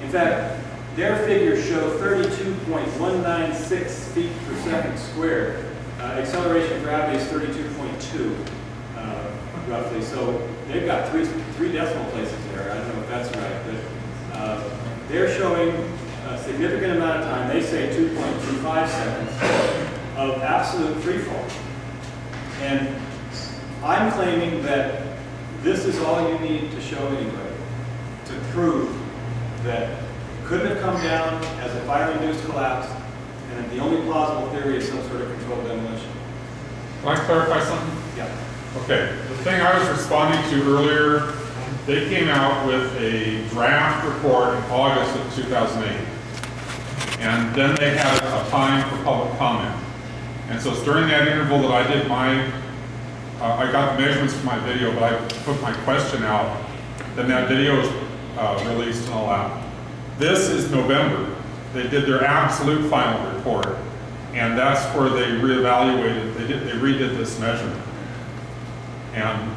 In fact, their figures show 32.196 feet per second squared. Acceleration of gravity is 32.2, roughly. So they've got three decimal places there. I don't know if that's right, but they're showing a significant amount of time. They say 2.25 seconds of absolute free fall. And I'm claiming that this is all you need to show anybody to prove that it couldn't have come down as a fire-induced collapse, and that the only plausible theory is some sort of controlled demolition. Can I clarify something? Yeah. Okay, the thing I was responding to earlier, they came out with a draft report in August of 2008. And then they had a time for public comment. And so it's during that interval that I did my, I got the measurements for my video, but I put my question out. Then that video was released and all that. This is November. They did their absolute final report. And that's where they reevaluated, they redid this measurement. And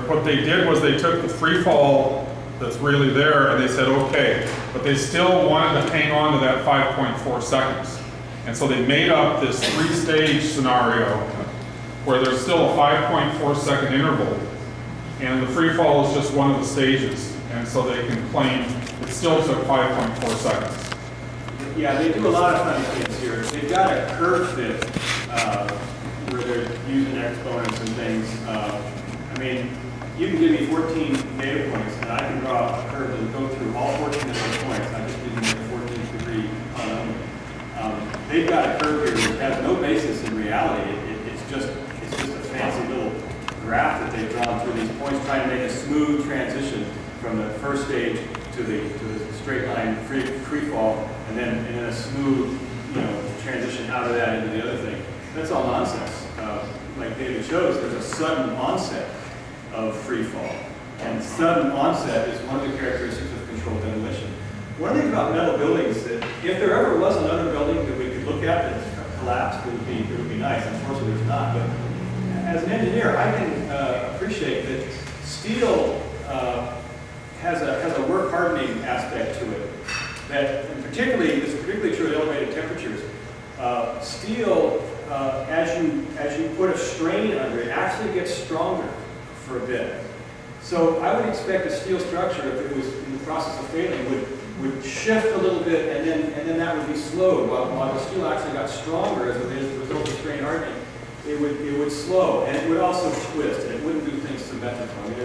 what they did was they took the free fall that's really there and they said, okay, but they still wanted to hang on to that 5.4 seconds. And so they made up this three-stage scenario where there's still a 5.4 second interval, and the free fall is just one of the stages. And so they can claim it still took 5.4 seconds. Yeah, they do a lot of funny things here. They've got a curve fit where they're using exponents and things. I mean, you can give me 14 data points, and I can draw a curve that will go through all 14 of those points. I just didn't make a 14th degree polynomial. They've got a curve here which has no basis in reality. It's just a fancy little graph that they've drawn through these points, trying to make a smooth transition from the first stage to the straight line free fall, and then a smooth, transition out of that into the other thing. That's all nonsense. Like David shows, there's a sudden onset of free fall, and sudden onset is one of the characteristics of controlled demolition. One of the things about metal buildings is that if there ever was another building that we could look at that collapsed, it would be nice. Unfortunately, there's not. But as an engineer, I can appreciate that steel has a work hardening aspect to it. That this is particularly true at elevated temperatures. Steel, as you put a strain under it, actually gets stronger for a bit. So I would expect a steel structure, if it was in the process of failing, would shift a little bit, and then that would be slowed. While the steel actually got stronger as a result of strain hardening, it would slow, and it would also twist, and it wouldn't do things symmetrical. I mean,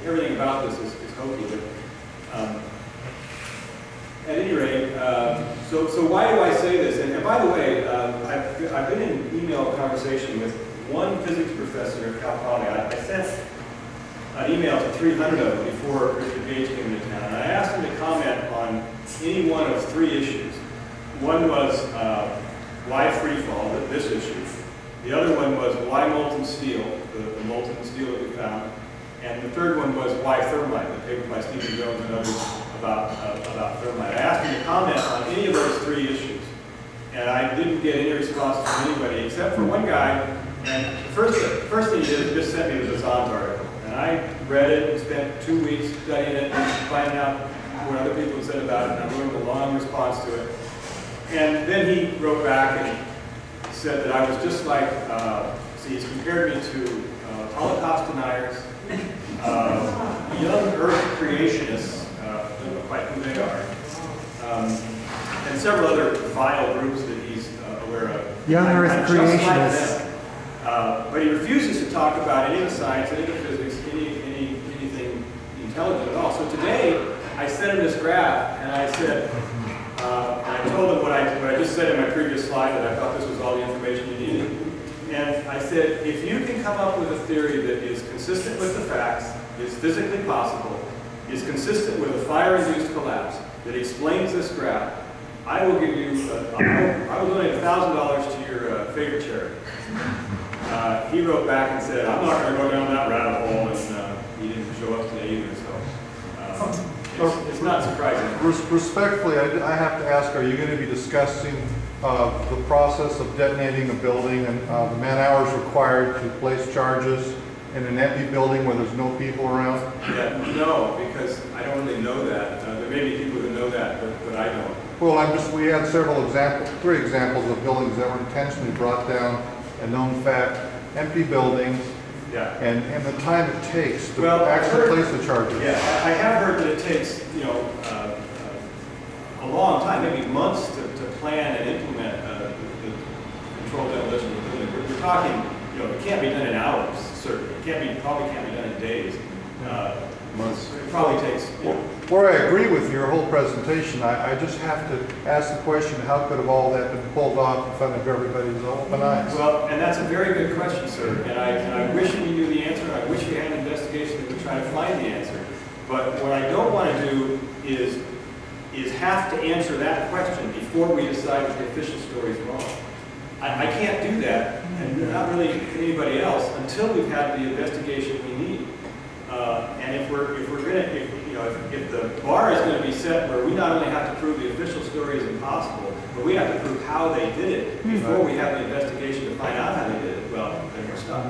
everything about this is hokey, but at any rate, so why do I say this? And by the way, I've been in email conversation with one physics professor at Cal Poly. I sent an email to 300 of them before Richard Gage came into town, and I asked him to comment on any one of three issues. One was why free fall, this issue. The other one was why molten steel, the molten steel that we found. And the third one was why thermite, the paper by Stephen Jones and others about thermite. I asked him to comment on any of those three issues, and I didn't get any response from anybody except for one guy. And the first thing he did is just sent me the Bazan's article, and I read it and spent 2 weeks studying it and finding out what other people had said about it, and I wrote a long response to it. And then he wrote back and said that I was just like, he's compared me to Holocaust deniers, young Earth creationists, I don't know quite who they are, and several other vile groups that he's aware of. Young Earth creationists. But he refuses to talk about any of the science, any of the physics, anything intelligent at all. So today, I sent him this graph, and I said, and I told him what I just said in my previous slide, that I thought this was all the information you needed. And I said, if you can come up with a theory that is consistent with the facts, is physically possible, is consistent with a fire-induced collapse, that explains this graph, I will give you, I will donate $1,000 to your favorite charity. He wrote back and said, I'm not going to go down that rabbit hole, and he didn't show up today either, so it's not surprising. Respectfully, I have to ask, are you going to be discussing the process of detonating a building and the man-hours required to place charges in an empty building where there's no people around? Yeah, no, because I don't really know that. There may be people who know that, but I don't. Well, we had three examples of buildings that were intentionally brought down, and known fact, empty buildings, Yeah. and the time it takes to Well, actually place the charges. Yeah, I have heard that it takes, a long time, maybe months to plan and implement the controlled demolition of the building. We're talking, it can't be done in hours, certainly. Probably can't be done in days. Months. It probably takes, Where I agree with your whole presentation, I just have to ask the question, how could have all that been pulled off in front of everybody's open eyes? Well, and that's a very good question, sir. And I wish we knew the answer. I wish we had an investigation that would try to find the answer. But what I don't want to do is have to answer that question before we decide that the official story is wrong. I can't do that, and not really anybody else, until we've had the investigation we need. And if the bar is going to be set where we not only have to prove the official story is impossible, but we have to prove how they did it before we have the investigation to find out how they did it, well, then we're stuck.